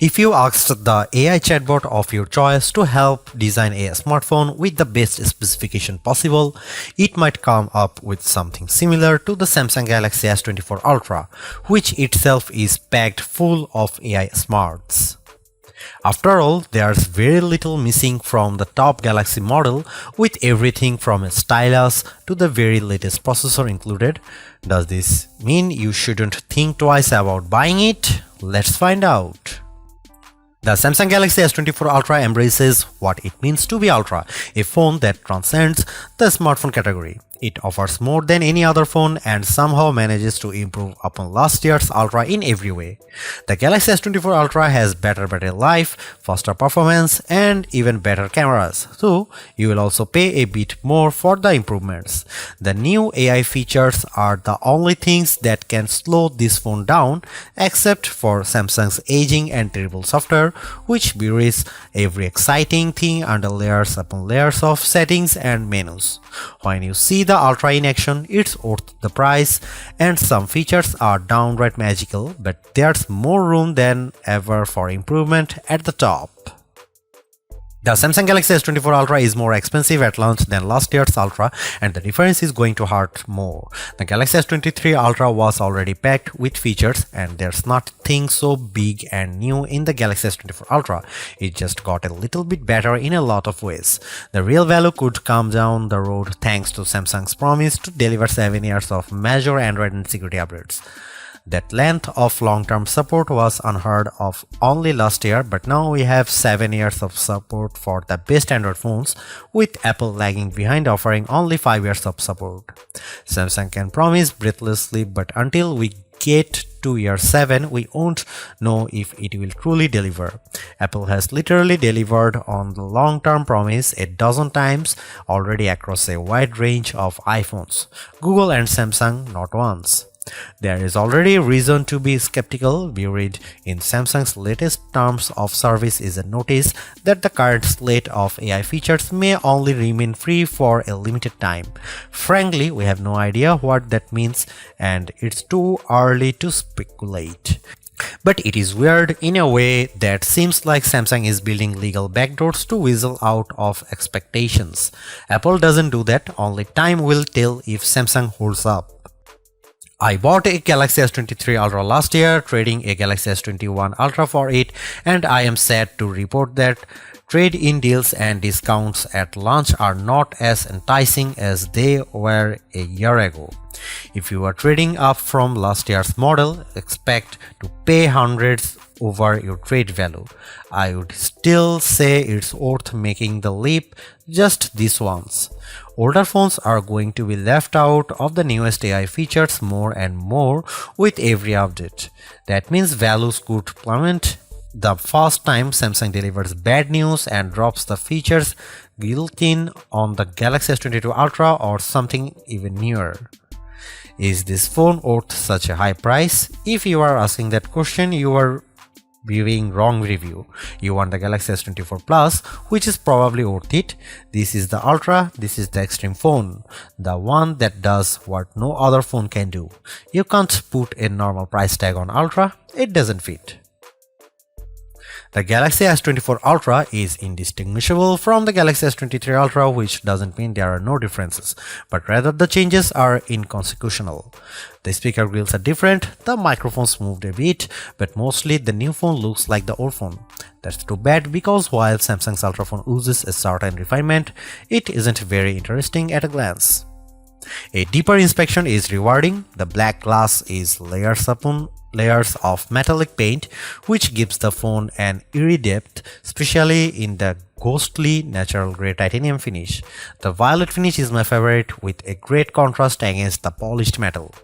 If you asked the AI chatbot of your choice to help design a smartphone with the best specification possible, it might come up with something similar to the Samsung Galaxy S24 Ultra, which itself is packed full of AI smarts. After all, there's very little missing from the top Galaxy model, with everything from a stylus to the very latest processor included. Does this mean you shouldn't think twice about buying it? Let's find out. The Samsung Galaxy S24 Ultra embraces what it means to be Ultra, a phone that transcends the smartphone category. It offers more than any other phone and somehow manages to improve upon last year's Ultra in every way. The Galaxy S24 Ultra has better battery life, faster performance, and even better cameras, so you will also pay a bit more for the improvements. The new AI features are the only things that can slow this phone down, except for Samsung's aging and terrible software, which buries every exciting thing under layers upon layers of settings and menus. When you see the Ultra in action, it's worth the price, and some features are downright magical, but there's more room than ever for improvement at the top. The Samsung Galaxy S24 Ultra is more expensive at launch than last year's Ultra, and the difference is going to hurt more. The Galaxy S23 Ultra was already packed with features, and there's nothing so big and new in the Galaxy S24 Ultra. It just got a little bit better in a lot of ways. The real value could come down the road thanks to Samsung's promise to deliver 7 years of major Android and security updates. That length of long-term support was unheard of only last year, but now we have 7 years of support for the best Android phones, with Apple lagging behind offering only 5 years of support. Samsung can promise breathlessly, but until we get to year 7, we won't know if it will truly deliver. Apple has literally delivered on the long-term promise a dozen times already across a wide range of iPhones. Google and Samsung not once. There is already reason to be skeptical. Buried in Samsung's latest terms of service is a notice that the current slate of AI features may only remain free for a limited time. Frankly, we have no idea what that means, and it's too early to speculate. But it is weird in a way that seems like Samsung is building legal backdoors to weasel out of expectations. Apple doesn't do that, only time will tell if Samsung holds up. I bought a Galaxy S23 Ultra last year, trading a Galaxy S21 Ultra for it, and I am sad to report that trade-in deals and discounts at launch are not as enticing as they were a year ago. If you are trading up from last year's model, expect to pay hundreds over your trade value. I would still say it's worth making the leap just this once. Older phones are going to be left out of the newest AI features more and more with every update. That means values could plummet the first time Samsung delivers bad news and drops the features built-in on the Galaxy S22 Ultra or something even newer. Is this phone worth such a high price? If you are asking that question, you are viewing wrong review. You want the Galaxy S24 Plus, which is probably worth it. This is the Ultra, this is the extreme phone, the one that does what no other phone can do. You can't put a normal price tag on Ultra, it doesn't fit. The Galaxy S24 Ultra is indistinguishable from the Galaxy S23 Ultra, which doesn't mean there are no differences, but rather the changes are inconsequential. The speaker grills are different, the microphones moved a bit, but mostly the new phone looks like the old phone. That's too bad, because while Samsung's Ultra phone oozes a certain refinement, it isn't very interesting at a glance. A deeper inspection is rewarding. The black glass is layers upon layers of metallic paint, which gives the phone an eerie depth, especially in the ghostly natural grey titanium finish. The violet finish is my favorite, with a great contrast against the polished metal.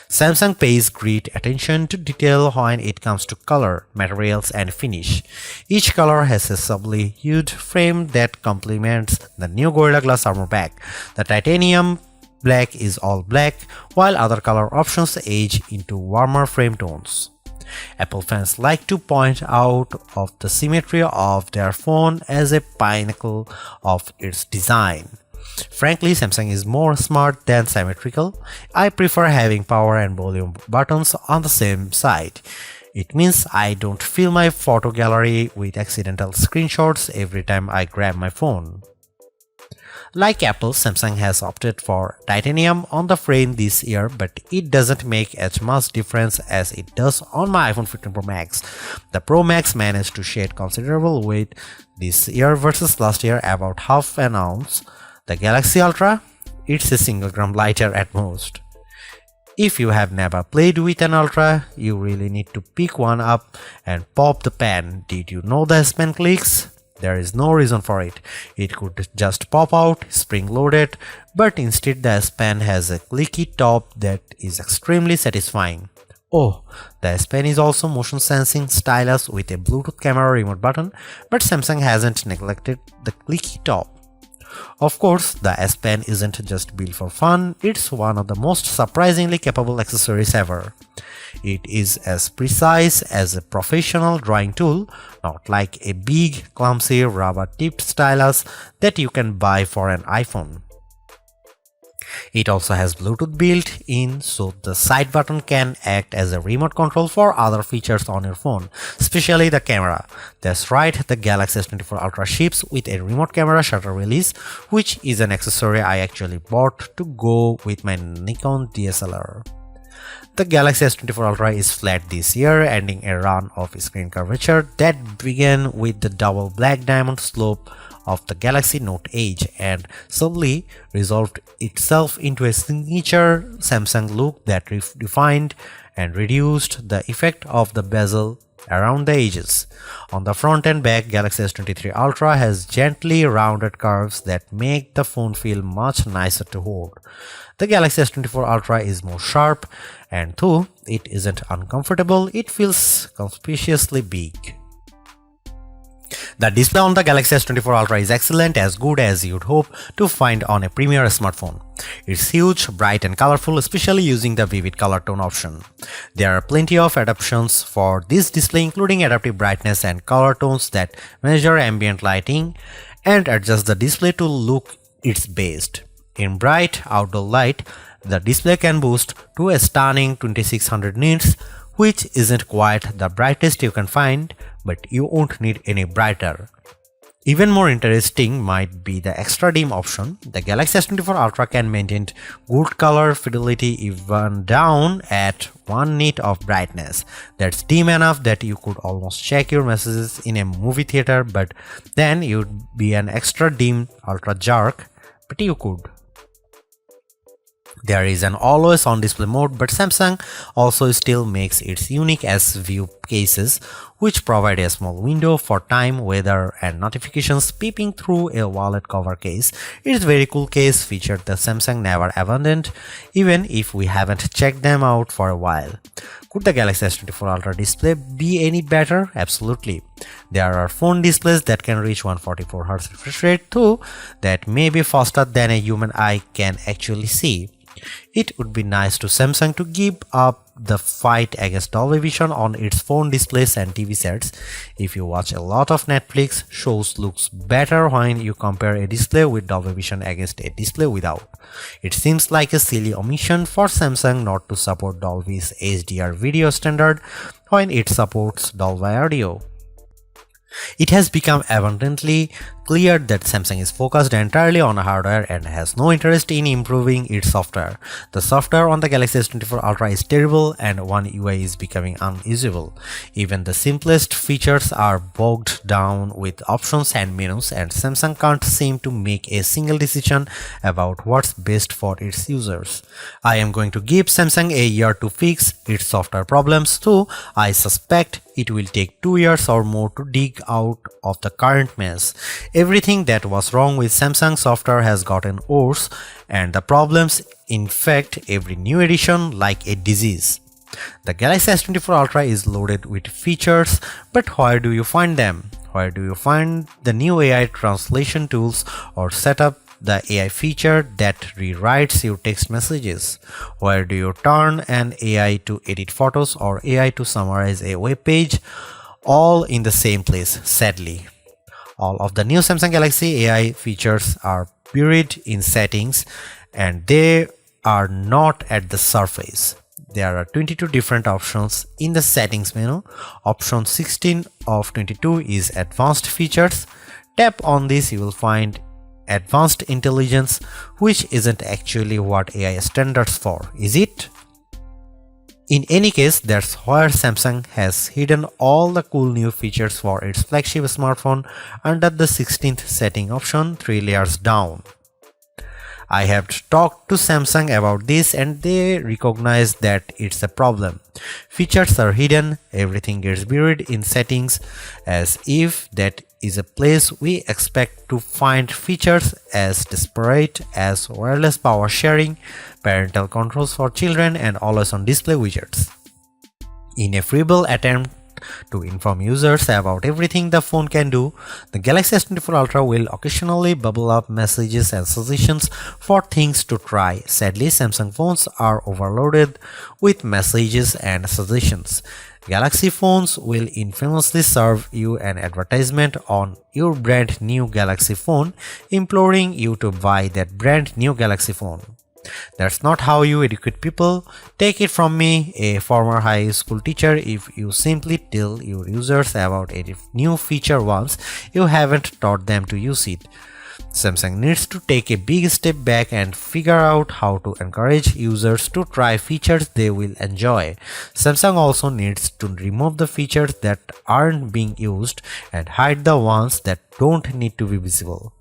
Samsung pays great attention to detail when it comes to color, materials, and finish. Each color has a subtly hued frame that complements the new Gorilla Glass armor pack. The titanium black is all black, while other color options age into warmer frame tones. Apple fans like to point out of the symmetry of their phone as a pinnacle of its design. Frankly, Samsung is more smart than symmetrical. I prefer having power and volume buttons on the same side. It means I don't fill my photo gallery with accidental screenshots every time I grab my phone. Like Apple, Samsung has opted for titanium on the frame this year, but it doesn't make as much difference as it does on my iPhone 15 Pro Max. The Pro Max managed to shed considerable weight this year versus last year, about half an ounce. The Galaxy Ultra, it's a single gram lighter at most. If you have never played with an Ultra, you really need to pick one up and pop the pen. Did you know the S Pen clicks? There is no reason for it. It could just pop out, spring-loaded, but instead the S Pen has a clicky top that is extremely satisfying. Oh, the S Pen is also motion sensing stylus with a Bluetooth camera remote button, but Samsung hasn't neglected the clicky top. Of course, the S Pen isn't just built for fun, it's one of the most surprisingly capable accessories ever. It is as precise as a professional drawing tool, not like a big, clumsy, rubber-tipped stylus that you can buy for an iPhone. It also has Bluetooth built in, so the side button can act as a remote control for other features on your phone, especially the camera. That's right, the Galaxy S24 Ultra ships with a remote camera shutter release, which is an accessory I actually bought to go with my Nikon DSLR. The Galaxy S24 Ultra is flat this year, ending a run of screen curvature that began with the double black diamond slope of the Galaxy Note Edge and subtly resolved itself into a signature Samsung look that refined and reduced the effect of the bezel around the edges. On the front and back, Galaxy S23 Ultra has gently rounded curves that make the phone feel much nicer to hold. The Galaxy S24 Ultra is more sharp, and though it isn't uncomfortable, it feels conspicuously big. The display on the Galaxy S24 Ultra is excellent, as good as you'd hope to find on a premier smartphone. It's huge, bright and colorful, especially using the vivid color tone option. There are plenty of adaptations for this display, including adaptive brightness and color tones that measure ambient lighting and adjust the display to look its best. In bright outdoor light, the display can boost to a stunning 2600 nits, which isn't quite the brightest you can find, but you won't need any brighter. Even more interesting might be the extra dim option. The Galaxy S24 Ultra can maintain good color fidelity even down at 1 nit of brightness. That's dim enough that you could almost check your messages in a movie theater, but then you'd be an extra dim ultra jerk, but you could. There is an always on display mode, but Samsung also still makes its unique S View cases, which provide a small window for time, weather and notifications peeping through a wallet cover case. It's a very cool case feature that Samsung never abandoned, even if we haven't checked them out for a while. Could the Galaxy S24 Ultra display be any better? Absolutely. There are phone displays that can reach 144Hz refresh rate too, that may be faster than a human eye can actually see. It would be nice to Samsung to give up the fight against Dolby Vision on its phone displays and TV sets. If you watch a lot of Netflix shows, looks better when you compare a display with Dolby Vision against a display without. It seems like a silly omission for Samsung not to support Dolby's HDR video standard when it supports Dolby Audio. It has become abundantly clear that Samsung is focused entirely on hardware and has no interest in improving its software. The software on the Galaxy S24 Ultra is terrible and One UI is becoming unusable. Even the simplest features are bogged down with options and menus, and Samsung can't seem to make a single decision about what's best for its users. I am going to give Samsung a year to fix its software problems, though I suspect it will take 2 years or more to dig out of the current mess. Everything that was wrong with Samsung software has gotten worse, and the problems infect every new edition like a disease. The Galaxy S24 Ultra is loaded with features, but where do you find them? Where do you find the new AI translation tools or set up the AI feature that rewrites your text messages? Where do you turn an AI to edit photos or AI to summarize a web page? All in the same place, sadly. All of the new Samsung Galaxy AI features are buried in settings, and they are not at the surface. There are 22 different options in the settings menu. Option 16 of 22 is advanced features. Tap on this, you will find advanced intelligence, which isn't actually what AI standards for, is it? In any case, that's where Samsung has hidden all the cool new features for its flagship smartphone under the 16th setting option 3 layers down. I have talked to Samsung about this and they recognize that it's a problem. Features are hidden, everything gets buried in settings, as if that is a place we expect to find features as disparate as wireless power sharing, parental controls for children, and always-on display widgets. In a feeble attempt to inform users about everything the phone can do, the Galaxy S24 Ultra will occasionally bubble up messages and suggestions for things to try. Sadly, Samsung phones are overloaded with messages and suggestions. Galaxy phones will infamously serve you an advertisement on your brand new Galaxy phone, imploring you to buy that brand new Galaxy phone. That's not how you educate people. Take it from me, a former high school teacher, if you simply tell your users about a new feature once you haven't taught them to use it. Samsung needs to take a big step back and figure out how to encourage users to try features they will enjoy. Samsung also needs to remove the features that aren't being used and hide the ones that don't need to be visible.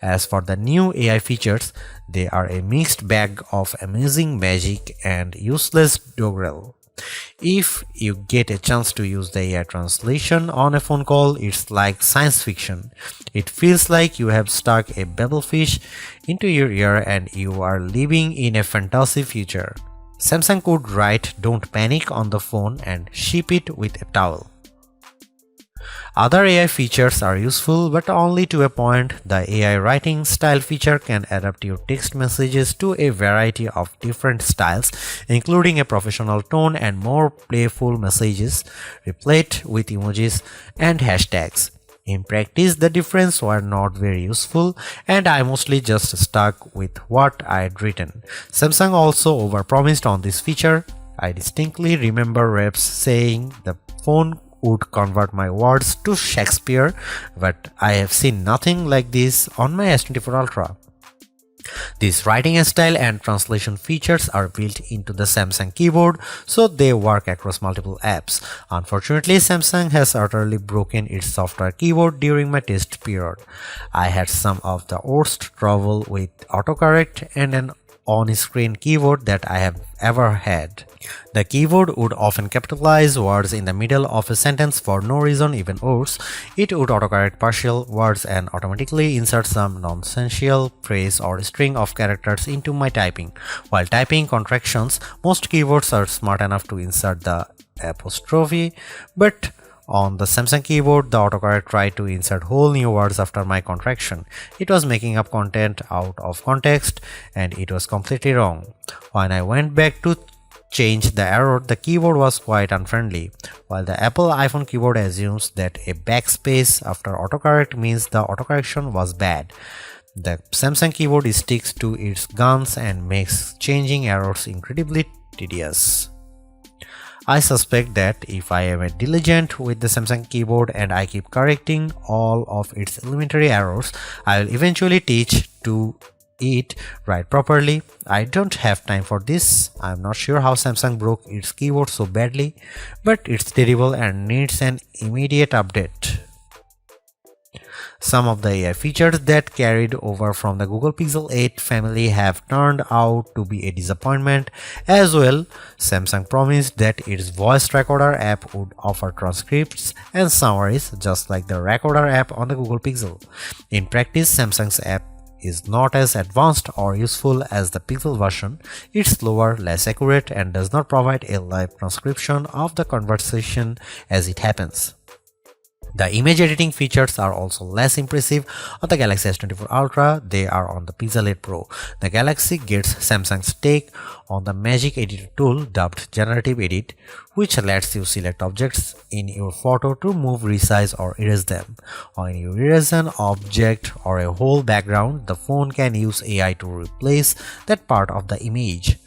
As for the new AI features, they are a mixed bag of amazing magic and useless doggerel. If you get a chance to use the AI translation on a phone call, it's like science fiction. It feels like you have stuck a babblefish into your ear and you are living in a fantasy future. Samsung could write "Don't panic" on the phone and ship it with a towel. Other AI features are useful, but only to a point. The AI writing style feature can adapt your text messages to a variety of different styles, including a professional tone and more playful messages, replete with emojis and hashtags. In practice, the difference were not very useful, and I mostly just stuck with what I'd written. Samsung also overpromised on this feature. I distinctly remember reps saying the phone would convert my words to Shakespeare, but I have seen nothing like this on my S24 Ultra. These writing style and translation features are built into the Samsung keyboard, so they work across multiple apps. Unfortunately, Samsung has utterly broken its software keyboard during my test period. I had some of the worst trouble with autocorrect and an on-screen keyboard that I have ever had. The keyboard would often capitalize words in the middle of a sentence for no reason, even worse. It would autocorrect partial words and automatically insert some nonsensical phrase or string of characters into my typing. While typing contractions, most keyboards are smart enough to insert the apostrophe, but on the Samsung keyboard, the autocorrect tried to insert whole new words after my contraction. It was making up content out of context, and it was completely wrong. When I went back to change the error, the keyboard was quite unfriendly. While the Apple iPhone keyboard assumes that a backspace after autocorrect means the autocorrection was bad, the Samsung keyboard sticks to its guns and makes changing errors incredibly tedious. I suspect that if I am diligent with the Samsung keyboard and I keep correcting all of its elementary errors, I will eventually teach to it right properly. I don't have time for this. I'm not sure how Samsung broke its keyboard so badly, but it's terrible and needs an immediate update. Some of the AI features that carried over from the Google Pixel 8 family have turned out to be a disappointment as well. Samsung promised that its voice recorder app would offer transcripts and summaries just like the recorder app on the Google Pixel. In practice, Samsung's app is not as advanced or useful as the Pixel version. It's slower, less accurate, and does not provide a live transcription of the conversation as it happens. The image editing features are also less impressive on the Galaxy S24 Ultra. They are on the Pixel 8 Pro. The Galaxy gets Samsung's take on the magic editor tool dubbed Generative Edit, which lets you select objects in your photo to move, resize, or erase them. When you erase an object or a whole background, the phone can use AI to replace that part of the image.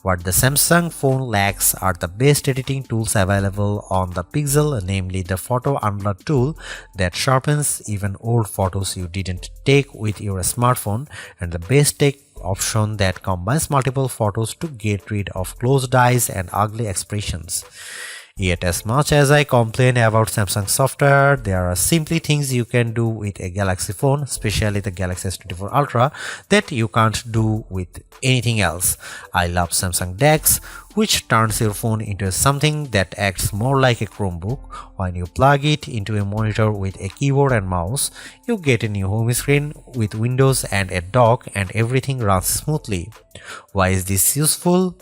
What the Samsung phone lacks are the best editing tools available on the Pixel, namely the Photo Unblur tool that sharpens even old photos you didn't take with your smartphone, and the best take option that combines multiple photos to get rid of closed eyes and ugly expressions. Yet as much as I complain about Samsung software, there are simply things you can do with a Galaxy phone, especially the Galaxy S24 Ultra, that you can't do with anything else. I love Samsung DeX, which turns your phone into something that acts more like a Chromebook. When you plug it into a monitor with a keyboard and mouse, you get a new home screen with windows and a dock, and everything runs smoothly. Why is this useful?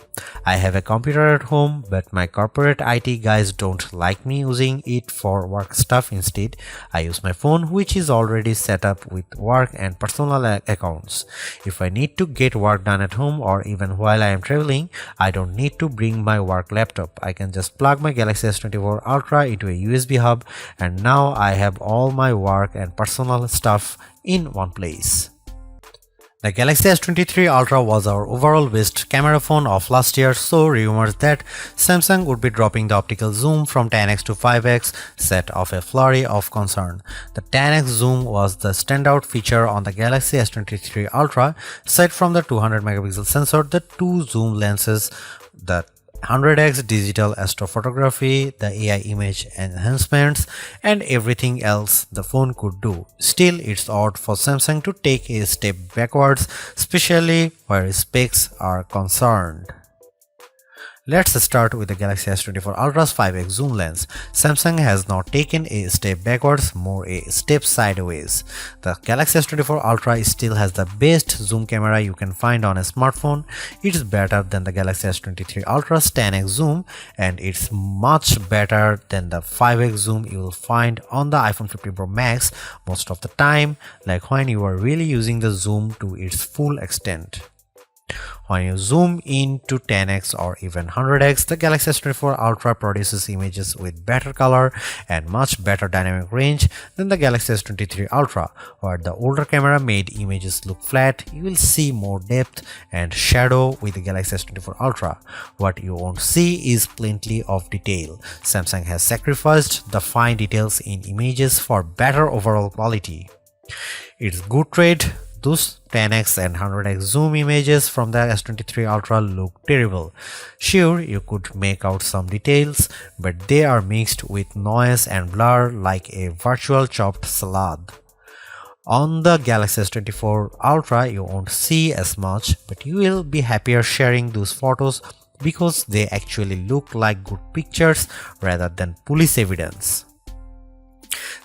I have a computer at home, but my corporate IT guys don't like me using it for work stuff. Instead, I use my phone, which is already set up with work and personal accounts. If I need to get work done at home or even while I am traveling, I don't need to bring my work laptop. I can just plug my Galaxy S24 Ultra into a USB hub, and now I have all my work and personal stuff in one place. The Galaxy S23 Ultra was our overall best camera phone of last year, so rumors that Samsung would be dropping the optical zoom from 10x to 5x set off a flurry of concern. The 10x zoom was the standout feature on the Galaxy S23 Ultra. Aside from the 200 megapixel sensor, the two zoom lenses, the 100x digital astrophotography, the AI image enhancements, and everything else the phone could do. Still, it's odd for Samsung to take a step backwards, especially where specs are concerned. Let's start with the Galaxy S24 Ultra's 5x zoom lens. Samsung has not taken a step backwards, more a step sideways. The Galaxy S24 Ultra still has the best zoom camera you can find on a smartphone. It's better than the Galaxy S23 Ultra's 10x zoom, and it's much better than the 5x zoom you will find on the iPhone 15 Pro Max most of the time, like when you are really using the zoom to its full extent. When you zoom in to 10x or even 100x, the Galaxy S24 Ultra produces images with better color and much better dynamic range than the Galaxy S23 Ultra. Where the older camera made images look flat, you will see more depth and shadow with the Galaxy S24 Ultra. What you won't see is plenty of detail. Samsung has sacrificed the fine details in images for better overall quality. It's good trade. Those 10x and 100x zoom images from the S23 Ultra look terrible. Sure, you could make out some details, but they are mixed with noise and blur like a virtual chopped salad. On the Galaxy S24 Ultra, you won't see as much, but you will be happier sharing those photos because they actually look like good pictures rather than police evidence.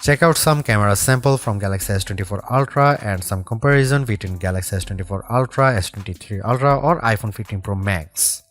Check out some camera sample from Galaxy S24 Ultra and some comparison between Galaxy S24 Ultra, S23 Ultra or iPhone 15 Pro Max.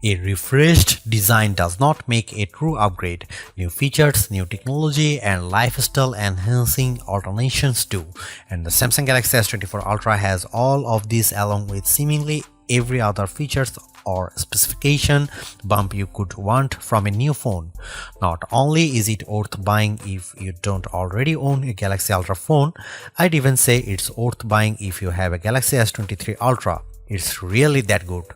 A refreshed design does not make a true upgrade. New features, new technology, and lifestyle enhancing alternations do. And the Samsung Galaxy S24 Ultra has all of these along with seemingly every other features or specification bump you could want from a new phone. Not only is it worth buying if you don't already own a Galaxy Ultra phone, I'd even say it's worth buying if you have a Galaxy S23 Ultra. It's really that good.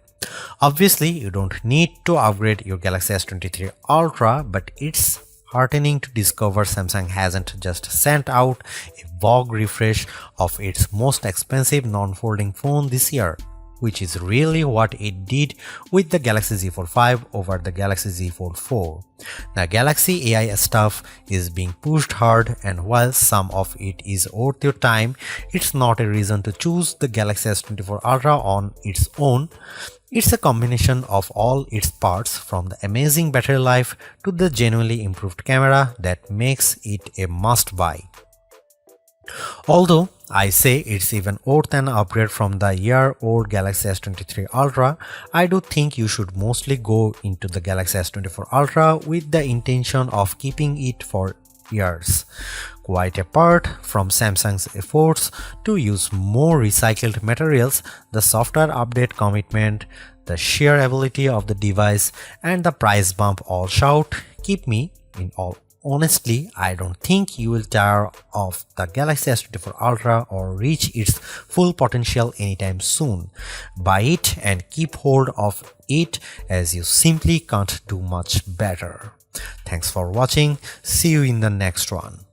Obviously, you don't need to upgrade your Galaxy S23 Ultra, but it's heartening to discover Samsung hasn't just sent out a vogue refresh of its most expensive non-folding phone this year, which is really what it did with the Galaxy Z Fold 5 over the Galaxy Z Fold 4. The Galaxy AI stuff is being pushed hard, and while some of it is worth your time, it's not a reason to choose the Galaxy S24 Ultra on its own. It's a combination of all its parts, from the amazing battery life to the genuinely improved camera, that makes it a must-buy. Although I say it's even worth an upgrade from the year-old Galaxy S23 Ultra, I do think you should mostly go into the Galaxy S24 Ultra with the intention of keeping it for years. Quite apart from Samsung's efforts to use more recycled materials, the software update commitment, the sheer ability of the device, and the price bump all shout, keep me in all. Honestly, I don't think you will tire of the Galaxy S24 Ultra or reach its full potential anytime soon. Buy it and keep hold of it, as you simply can't do much better. Thanks for watching. See you in the next one.